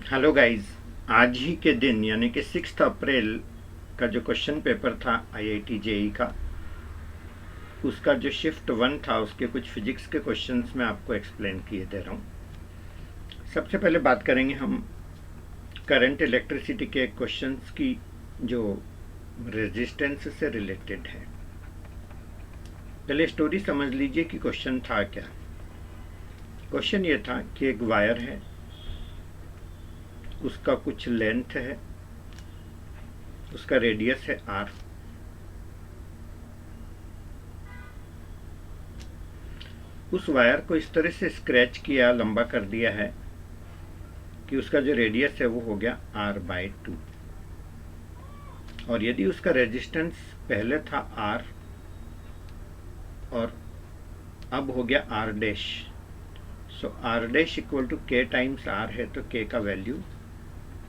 Hello guys. आज ही के दिन यानी कि 6 अप्रैल का जो क्वेश्चन पेपर था आईआईटी जेई का, उसका जो शिफ्ट 1 था उसके कुछ फिजिक्स के क्वेश्चंस मैं आपको एक्सप्लेन किए दे रहा हूँ। सबसे पहले बात करेंगे हम करंट इलेक्ट्रिसिटी के क्वेश्चंस की जो रेजिस्टेंस से रिलेटेड है। पहले स्टोरी समझ लीजिए कि क्वेश्चन था क्या। क्वेश्चन ये था कि एक वायर है, उसका कुछ लेंथ है, उसका रेडियस है आर। उस वायर को इस तरह से स्क्रैच किया, लंबा कर दिया है कि उसका जो रेडियस है वो हो गया r/2। और यदि उसका रेजिस्टेंस पहले था r और अब हो गया r', so r' equal to k times r है, तो k का वैल्यू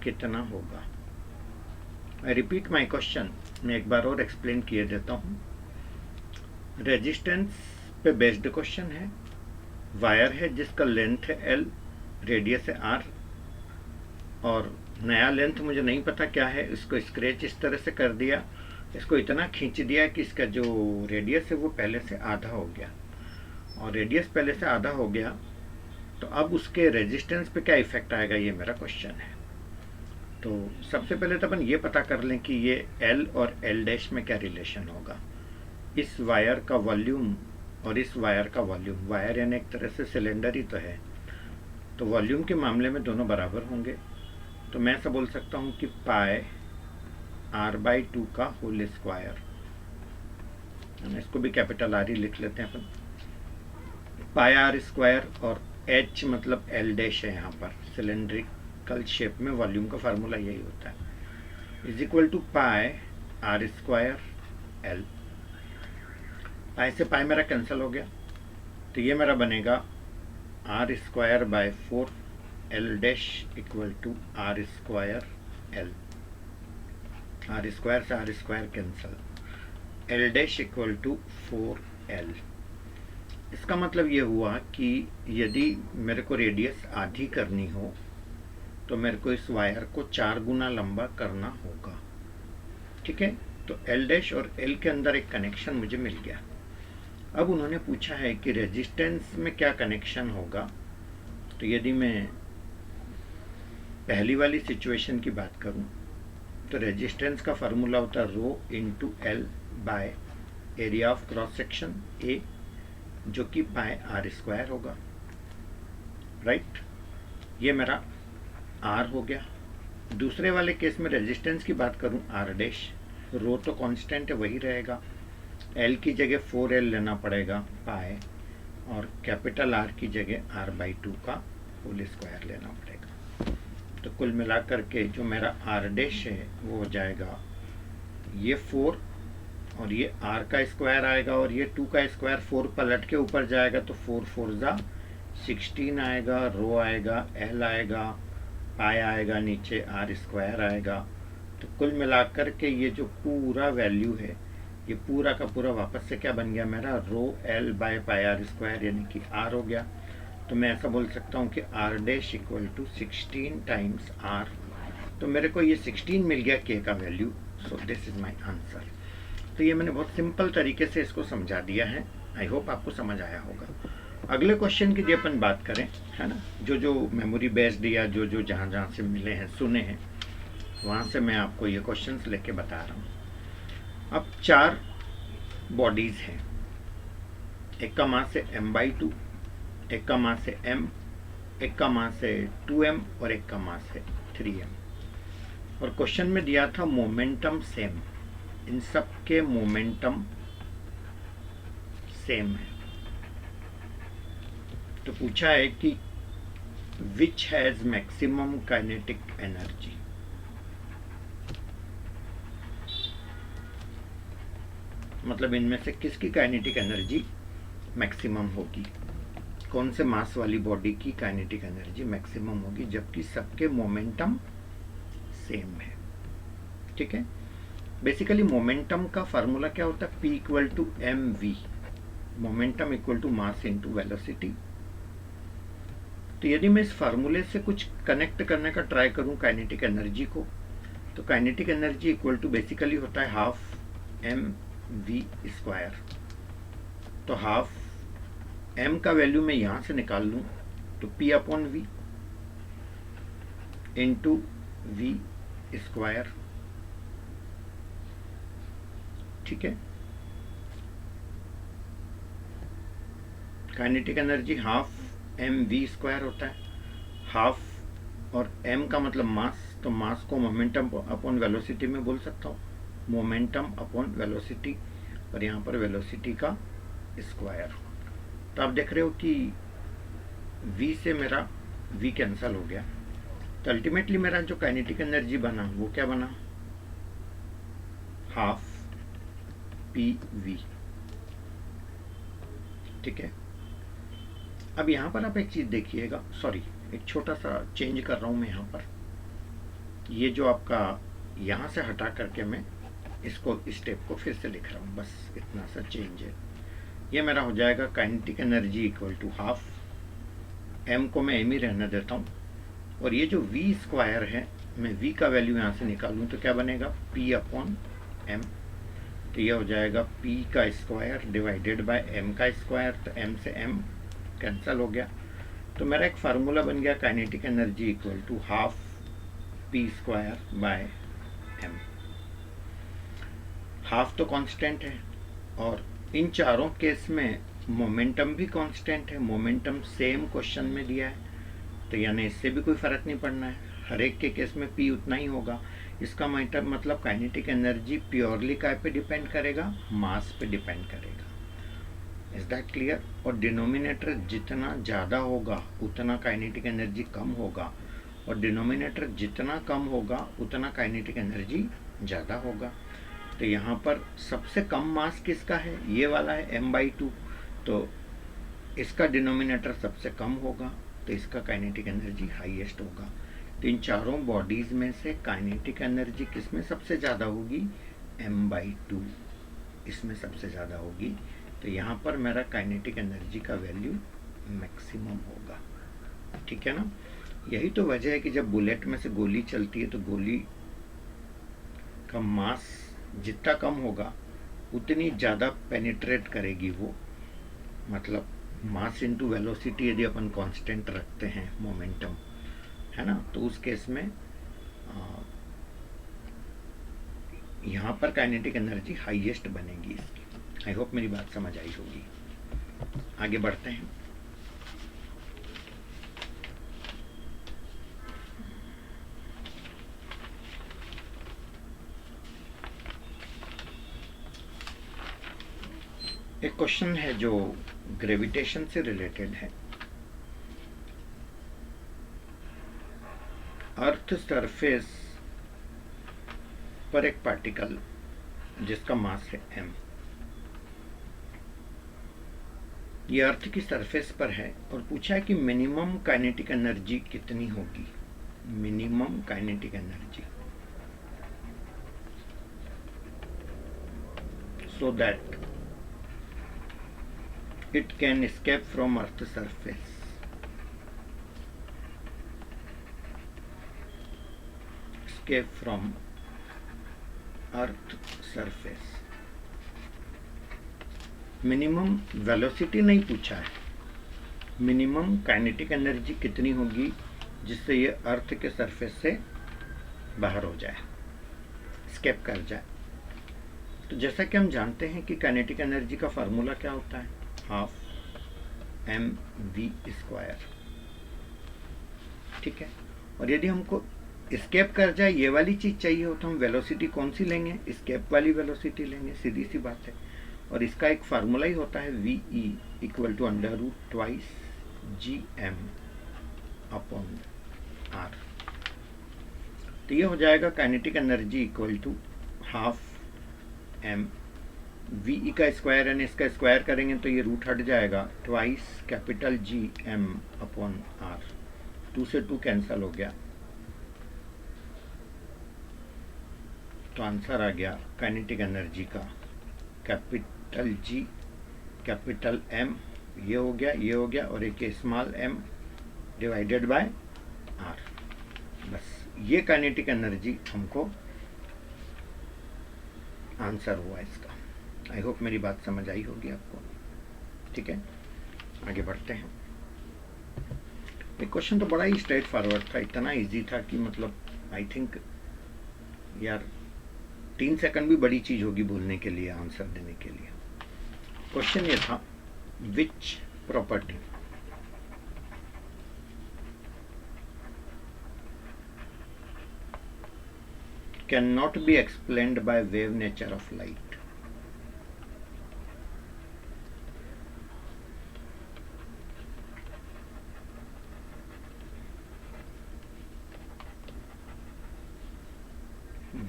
कितना होगा। आई रिपीट माई क्वेश्चन, मैं एक बार और एक्सप्लेन किए देता हूँ। रेजिस्टेंस पे बेस्ड क्वेश्चन है। वायर है जिसका लेंथ है l, रेडियस है r, और नया लेंथ मुझे नहीं पता क्या है, इसको स्क्रैच इस तरह से कर दिया, इसको इतना खींच दिया कि इसका जो रेडियस है वो पहले से आधा हो गया। और रेडियस पहले से आधा हो गया तो अब उसके रेजिस्टेंस पे क्या इफेक्ट आएगा, ये मेरा क्वेश्चन है। तो सबसे पहले तो अपन ये पता कर लें कि ये L और L' में क्या रिलेशन होगा। इस वायर का वॉल्यूम और इस वायर का वॉल्यूम, वायर यानी एक तरह से सिलेंडर ही तो है, तो वॉल्यूम के मामले में दोनों बराबर होंगे। तो मैं ऐसा बोल सकता हूँ कि पाई r/2 का होल स्क्वायर, इसको भी कैपिटल R ही लिख लेते हैं अपन, पाई r स्क्वायर, और h मतलब L' है यहाँ पर, सिलेंड्रिकल शेप में वॉल्यूम का फार्मूला यही होता है, is equal to pi r square L। Pi से पाई मेरा कैंसिल हो गया, तो ये मेरा बनेगा r square by 4 L' equal to r square L। r square से r square cancel, L' equal to 4L। इसका मतलब ये हुआ कि यदि मेरे को रेडियस आधी करनी हो तो मेरे को इस वायर को 4 गुना लंबा करना होगा। ठीक है, तो L' और L के अंदर एक कनेक्शन मुझे मिल गया। अब उन्होंने पूछा है कि रेजिस्टेंस में क्या कनेक्शन होगा। तो यदि मैं पहली वाली सिचुएशन की बात करूं तो रेजिस्टेंस का फार्मूला होता है rho into L by area of cross section A, जो कि पाई r स्क्वायर होगा। राइट, ये मेरा r हो गया। दूसरे वाले केस में रेजिस्टेंस की बात करूं r', रो तो कांस्टेंट है वही रहेगा, l की जगह 4L लेना पड़ेगा पाई, और कैपिटल R की जगह r/2 का होल स्क्वायर लेना पड़ेगा। तो कुल मिलाकर के जो मेरा r' है वो हो जाएगा ये 4, और ये r का स्क्वायर आएगा, और ये 2 का स्क्वायर 4 पलट के ऊपर जाएगा तो 4 4 जा 16 आएगा, रो आएगा, l आएगा, पाई आएगा, नीचे r स्क्वायर आएगा। तो कुल मिलाकर के ये जो पूरा वैल्यू है ये पूरा का पूरा वापस से क्या बन गया मेरा, रो l by pi r square यानी कि r हो गया। तो मैं ऐसा बोल सकता हूँ कि r' equal to 16 times r। तो मेरे को ये 16 मिल गया k का value, so this is my answer. तो ये मैंने बहुत सिंपल तरीके से इसको समझा दिया है, आई होप आपको समझ आया होगा। अगले क्वेश्चन की यदि अपन बात करें, है ना, जो जो मेमोरी बेस्ड या जो जो जहाँ जहाँ से मिले हैं, सुने हैं, वहाँ से मैं आपको ये क्वेश्चंस लेके बता रहा हूँ। अब 4 बॉडीज हैं, एक का मास है m/2, एक का मास है m, एक का मास है 2m, और एक का मास है 3m। और क्वेश्चन में दिया था मोमेंटम सेम, इन सब के मोमेंटम सेम है। तो पूछा है कि which has maximum kinetic energy. मतलब इनमें से किसकी काइनेटिक एनर्जी मैक्सिमम होगी, कौन से मास वाली बॉडी की काइनेटिक एनर्जी मैक्सिमम होगी, जबकि सबके मोमेंटम सेम है। ठीक है, बेसिकली मोमेंटम का फार्मूला क्या होता है, P equal to mv, momentum equal to mass into velocity. तो यदि मैं इस फार्मूले से कुछ कनेक्ट करने का ट्राई करूं काइनेटिक एनर्जी को, तो kinetic energy equal to basically होता है हाफ एम वी स्क्वायर। तो हाफ एम का वैल्यू मैं यहां से निकाल लूं तो P upon V into V square, ठीक है। Kinetic energy half M V square होता है, हाफ और एम का मतलब मास, तो मास को मोमेंटम अपॉन वेलोसिटी में बोल सकता हूँ, मोमेंटम अपॉन वेलोसिटी, और यहाँ पर वेलोसिटी का स्क्वायर। तो आप देख रहे हो कि v से मेरा v कैंसल हो गया, तो अल्टीमेटली मेरा जो काइनेटिक एनर्जी बना वो क्या बना, हाफ पी वी, ठीक है। अब यहाँ पर आप एक चीज देखिएगा, सॉरी एक छोटा सा चेंज कर रहा हूँ मैं यहाँ पर, ये जो आपका यहाँ से हटा करके मैं इसको स्टेप को फिर से लिख रहा हूँ, बस इतना सा चेंज है। ये मेरा हो जाएगा kinetic energy equal to half, M को मैं एम ही रहने देता हूँ, और ये जो वी स्क्वायर है मैं वी का वैल्यू यहाँ से निकालूँ तो क्या बनेगा, पी अपॉन एम। तो ये हो जाएगा पी का स्क्वायर डिवाइडेड बाय एम का स्क्वायर, तो एम से एम कैंसिल हो गया, तो मेरा एक फार्मूला बन गया kinetic energy equal to half P square by M. Half तो कांस्टेंट है, और इन चारों केस में मोमेंटम भी कांस्टेंट है, मोमेंटम सेम क्वेश्चन में दिया है, तो यानी इससे भी कोई फर्क नहीं पड़ना है, हर एक के केस में पी उतना ही होगा। इसका मतलब काइनेटिक एनर्जी प्योरली काय पे डिपेंड करेगा, मास पे डिपेंड करेगा। Is that clear? और डिनोमिनेटर जितना ज़्यादा होगा उतना काइनेटिक एनर्जी कम होगा, और डिनोमिनेटर जितना कम होगा उतना काइनेटिक एनर्जी ज़्यादा होगा। तो यहाँ पर सबसे कम मास किसका है, ये वाला है m/2, तो इसका डिनोमिनेटर सबसे कम होगा, तो इसका काइनेटिक एनर्जी हाईएस्ट होगा। तो इन चारों बॉडीज में से काइनेटिक एनर्जी किसमें सबसे ज़्यादा होगी, m/2 इसमें सबसे ज़्यादा होगी। तो यहाँ पर मेरा काइनेटिक एनर्जी का वैल्यू मैक्सिमम होगा, ठीक है ना। यही तो वजह है कि जब बुलेट में से गोली चलती है तो गोली का मास जितना कम होगा उतनी ज़्यादा पेनिट्रेट करेगी वो, मतलब मास इनटू वेलोसिटी यदि अपन कांस्टेंट रखते हैं मोमेंटम, है ना, तो उस केस में यहाँ पर काइनेटिक एनर्जी हाईएस्ट बनेगी इसकी। आई होप मेरी बात समझ आई होगी। आगे बढ़ते हैं। एक क्वेश्चन है जो ग्रेविटेशन से रिलेटेड है। अर्थ सरफेस पर एक पार्टिकल जिसका मास है m, ये अर्थ की सरफेस पर है और पूछा है कि मिनिमम काइनेटिक एनर्जी कितनी होगी, minimum kinetic energy, so that it can escape from earth surface. Escape from earth surface. Minimum velocity नहीं पूछा है, मिनिमम काइनेटिक एनर्जी कितनी होगी जिससे ये अर्थ के सरफेस से बाहर हो जाए, स्केप कर जाए। तो जैसा कि हम जानते हैं कि काइनेटिक एनर्जी का फार्मूला क्या होता है, हाफ एम वी स्क्वायर, ठीक है। और यदि हमको स्केप कर जाए ये वाली चीज़ चाहिए हो तो हम वेलोसिटी कौन सी लेंगे, स्केप वाली वेलोसिटी लेंगे, सीधी सी बात है। और इसका एक फार्मूला ही होता है V E equal to √2 GM upon R। तो ये हो जाएगा kinetic energy equal to half M V E का स्क्वायर यानी इसका स्क्वायर करेंगे तो ये रूट हट जाएगा, twice capital GM upon R। 2 से 2 कैंसल हो गया, तो आंसर आ गया काइनेटिक एनर्जी का कैपिटल G कैपिटल M, ये हो गया, ये हो गया, और एक small m divided by R. बस ये काइनेटिक एनर्जी हमको आंसर हुआ इसका। आई होप मेरी बात समझ आई होगी आपको। ठीक है, आगे बढ़ते हैं। ये क्वेश्चन तो बड़ा ही स्ट्रेट फॉरवर्ड था, इतना इजी था कि मतलब आई थिंक यार 3 सेकंड भी बड़ी चीज होगी बोलने के लिए, आंसर देने के लिए। क्वेश्चन ये था, which property can not be explained by wave nature of light.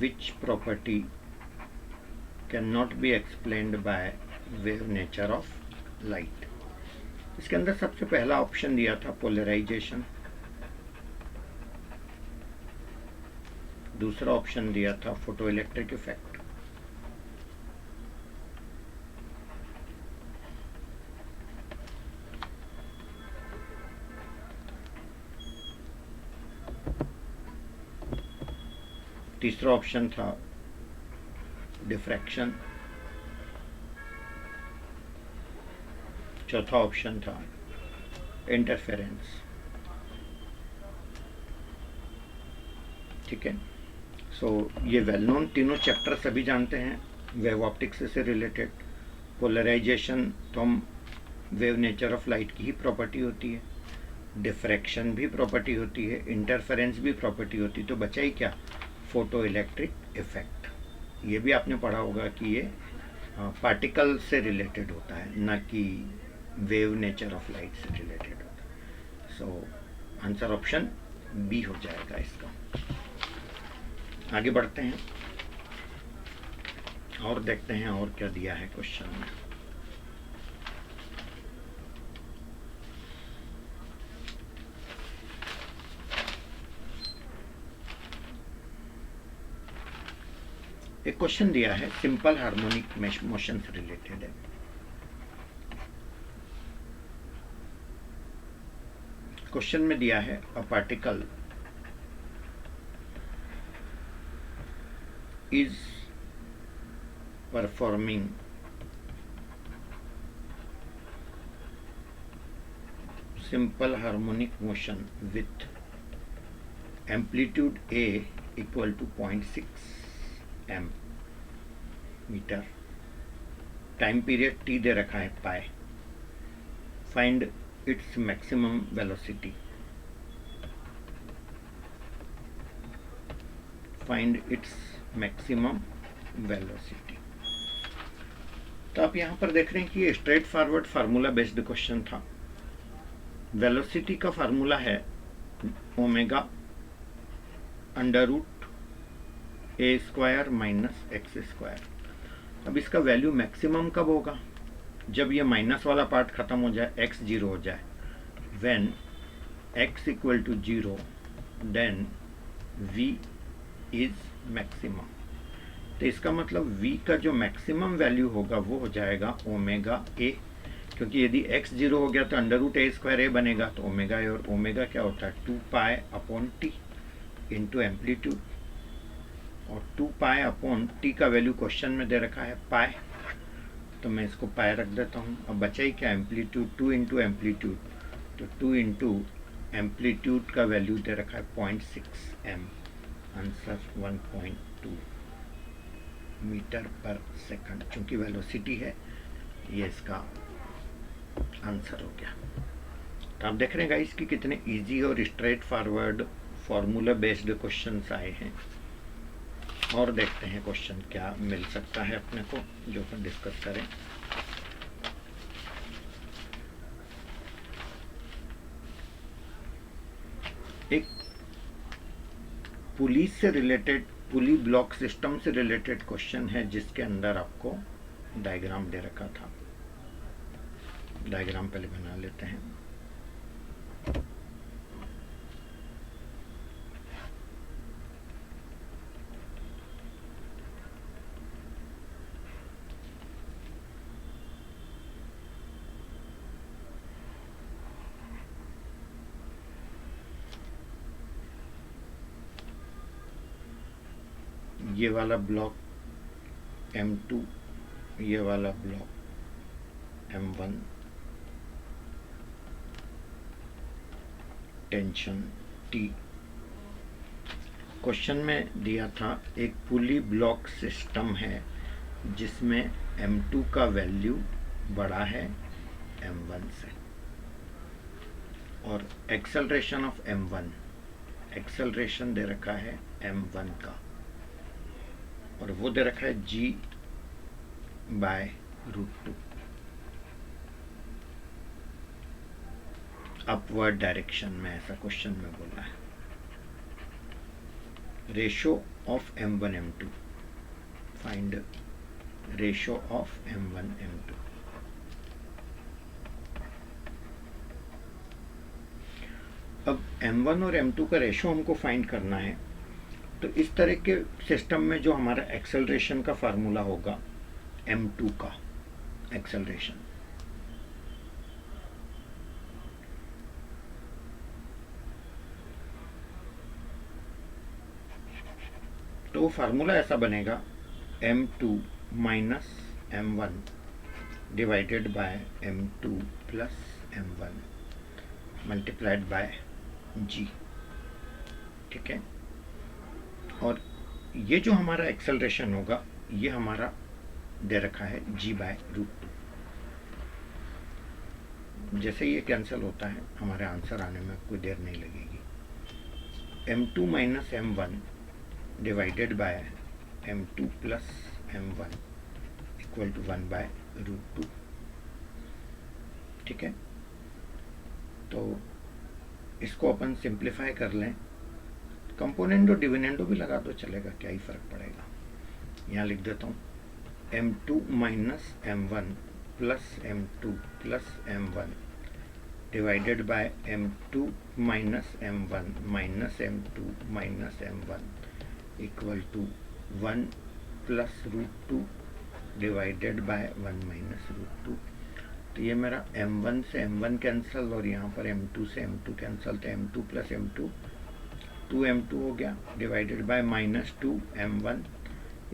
Which property cannot be explained by wave nature of light? इसके अंदर सबसे पहला ऑप्शन दिया था पोलराइजेशन, दूसरा ऑप्शन दिया था फोटो इलेक्ट्रिक इफेक्ट, तीसरा ऑप्शन था डिफ्रैक्शन, चौथा ऑप्शन था इंटरफेरेंस। ठीक है, सो ये वेल नोन तीनों चैप्टर सभी जानते हैं, वेव ऑप्टिक्स से रिलेटेड। पोलराइजेशन तो हम वेव नेचर ऑफ लाइट की ही प्रॉपर्टी होती है, डिफ्रैक्शन भी प्रॉपर्टी होती है, इंटरफेरेंस भी प्रॉपर्टी होती है, तो बचा ही क्या, फोटो इलेक्ट्रिक इफेक्ट। ये भी आपने पढ़ा होगा कि ये पार्टिकल से रिलेटेड होता है, ना कि वेव नेचर ऑफ लाइट से रिलेटेड होता है। सो आंसर ऑप्शन बी हो जाएगा इसका। आगे बढ़ते हैं और देखते हैं और क्या दिया है क्वेश्चन में। एक क्वेश्चन दिया है, सिंपल हार्मोनिक मोशन से रिलेटेड है। क्वेश्चन में दिया है, a particle is performing simple harmonic motion with amplitude A equal to 0.6 m metre, time period t दे रखा है pi, find its maximum velocity, find its maximum velocity. तो आप यहाँ पर देख रहे हैं कि ये straight forward formula based question था। वेलोसिटी का फार्मूला है omega under root A square minus X square. अब इसका वैल्यू मैक्सिमम कब होगा, जब ये माइनस वाला पार्ट खत्म हो जाए, x 0 हो जाए। When x equal to 0 then v is maximum. तो इसका मतलब v का जो मैक्सिमम वैल्यू होगा वो हो जाएगा ओमेगा a, क्योंकि यदि x 0 हो गया तो अंडर रूट ए स्क्वायर ए बनेगा, तो ओमेगा ए, और ओमेगा क्या होता है 2 pi upon T into amplitude, और 2 पाई अपॉन टी का वैल्यू क्वेश्चन में दे रखा है पाई, तो मैं इसको पाई रख देता हूँ। अब बचा ही क्या, एम्पलीट्यूड 2 इंटू एम्पलीट्यूड, तो 2 इंटू एम्पलीट्यूड का वैल्यू दे रखा है 0.6 m, आंसर 1.2 मीटर पर सेकंड। चूंकि वेलोसिटी है, ये इसका आंसर हो गया। तो आप देख रहे हैं गाइस कि कितने इजी और straight forward formula based questions आए हैं। और देखते हैं क्वेश्चन क्या मिल सकता है अपने को, जो अपन डिस्कस करें। एक पुलिस से रिलेटेड, पुली ब्लॉक सिस्टम से रिलेटेड क्वेश्चन है, जिसके अंदर आपको डायग्राम दे रखा था। डायग्राम पहले बना लेते हैं। ये वाला ब्लॉक M2, ये वाला block M1, tension T। Question में दिया था एक पुली ब्लॉक सिस्टम है जिसमें M2 का वैल्यू बड़ा है M1 से, और एक्सेलरेशन ऑफ M1, एक्सेलरेशन दे रखा है M1 का, और वो दे रखा है G/√2 अपवर्ड डायरेक्शन में, ऐसा क्वेश्चन में बोला है। Ratio of M1 M2, find ratio of M1 M2। अब M1 और M2 का रेशो हमको फाइंड करना है, तो इस तरह के सिस्टम में जो हमारा एक्सेलरेशन का फार्मूला होगा, M2 का एक्सेलरेशन, तो फार्मूला ऐसा बनेगा M2 minus M1 divided by M2 plus M1 multiplied by G। ठीक है, और ये जो हमारा एक्सेलरेशन होगा ये हमारा दे रखा है G/√2। जैसे ये कैंसिल होता है हमारे आंसर आने में कोई देर नहीं लगेगी। M2 minus M1 divided by M2 plus M1 equal to 1/√2। ठीक है, तो इसको अपन सिंप्लीफाई कर लें, कंपोनेंडो डिविडेंडो भी लगा दो चलेगा, क्या ही फर्क पड़ेगा। यहाँ लिख देता हूँ M2 minus M1 plus M2 plus M1 divided by M2 minus M1 minus M2 minus M1 equal to 1 plus √2 divided by 1 minus √2। तो ये मेरा M1 से M1 कैंसिल, और यहाँ पर M2 से M2 कैंसिल, तो M2 प्लस M2 2M2 हो गया, divided by minus 2M1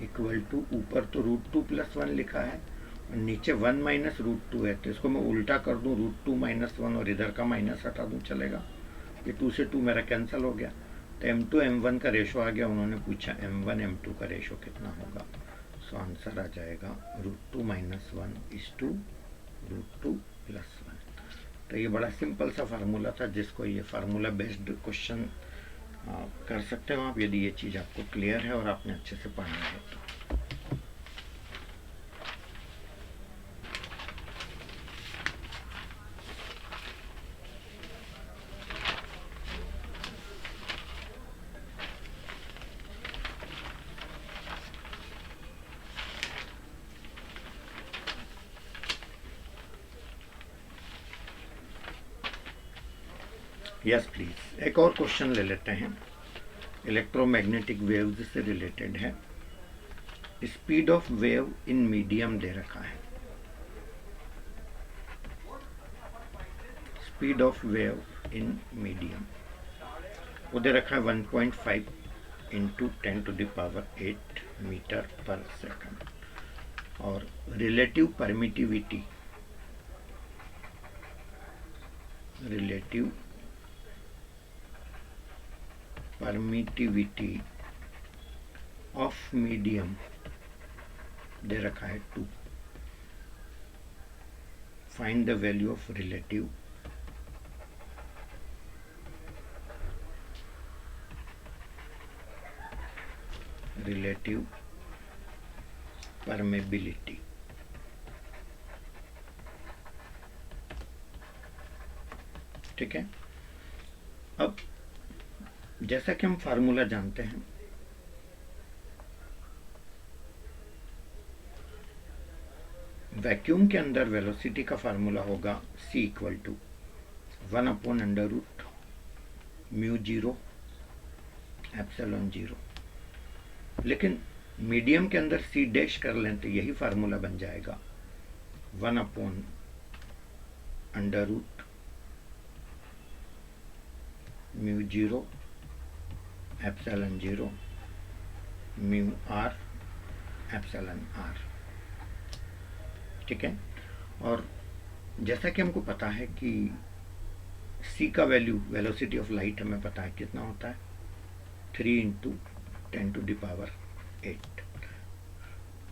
equal to, ऊपर तो √2 प्लस 1 लिखा है और नीचे 1 माइनस √2 है, तो इसको मैं उल्टा कर दूँ, √2 माइनस 1 और इधर का माइनस हटा दूँ चलेगा। ये 2 से 2 मेरा कैंसिल हो गया, तो M2 M1 का रेशो आ गया। उन्होंने पूछा M1 M2 का रेशो कितना होगा, सो आंसर आ जाएगा √2 माइनस 1 इज टू √2 प्लस 1। तो ये बड़ा सिंपल सा फार्मूला था, जिसको ये फार्मूला बेस्ड क्वेश्चन कर सकते हो आप, यदि ये चीज़ आपको क्लियर है और आपने अच्छे से पढ़ा है तो। यस प्लीज, एक और क्वेश्चन ले लेते हैं, इलेक्ट्रोमैग्नेटिक वेव्स से रिलेटेड है। Speed of wave in medium दे रखा है, speed of wave in medium वो दे रखा है 1.5 इंटू 10⁸ मीटर पर सेकंड, और relative permittivity, relative permittivity of medium दे रखा है 2। Find the value of relative permeability. ठीक है, अब जैसा कि हम फार्मूला जानते हैं, वैक्यूम के अंदर वेलोसिटी का फार्मूला होगा C इक्वल टू 1/√μ0 ε0। लेकिन मीडियम के अंदर C डैश कर लें तो यही फार्मूला बन जाएगा 1/√μ0 ε0 म्यू आर एप्सिलॉन आर। ठीक है, और जैसा कि हमको पता है कि c का वैल्यू, वेलोसिटी ऑफ लाइट हमें पता है कितना होता है, 3 इंटू 10⁸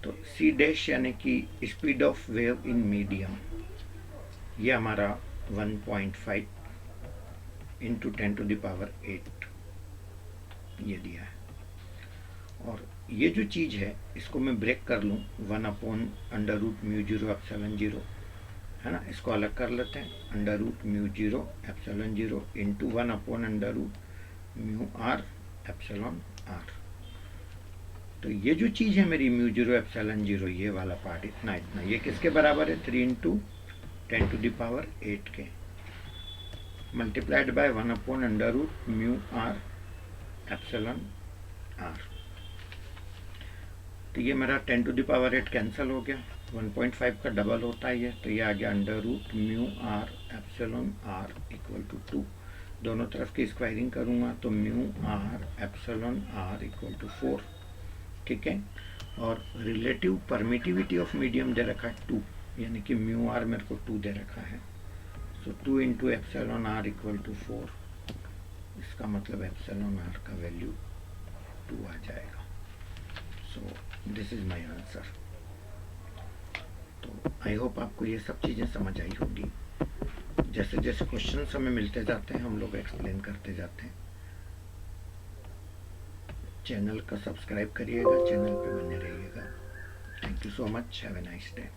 तो c डैश यानी कि speed of wave in medium, ये हमारा 1.5 इंटू 10⁸ ये दिया है। और ये जो चीज़ है इसको मैं ब्रेक कर लूँ, 1/√μ0 है ना, इसको अलग कर लेते हैं, √μ0 इंटू 1/√μr। तो ये जो चीज़ है मेरी μ0 ये वाला पार्ट इतना इतना, ये किसके बराबर है, 3 इंटू 10⁸ के मल्टीप्लाइड बाय 1/√μr। तो ये मेरा 10⁸ कैंसिल हो गया, 1.5 का डबल होता है ये, तो ये आ गया √μr = 2। दोनों तरफ की स्क्वायरिंग करूँगा तो μr = 4। ठीक है, और रिलेटिव परमिटिविटी ऑफ मीडियम दे रखा है 2, यानी कि μr मेरे को 2 दे रखा है, सो 2 इंटू εr = 4। इसका मतलब εr का वैल्यू 2 आ जाएगा। So this is my answer. तो आई होप आपको ये सब चीज़ें समझ आई होंगी। जैसे जैसे क्वेश्चंस हमें मिलते जाते हैं हम लोग एक्सप्लेन करते जाते हैं। चैनल का सब्सक्राइब करिएगा, चैनल पे बने रहिएगा। Thank you so much, have a nice day.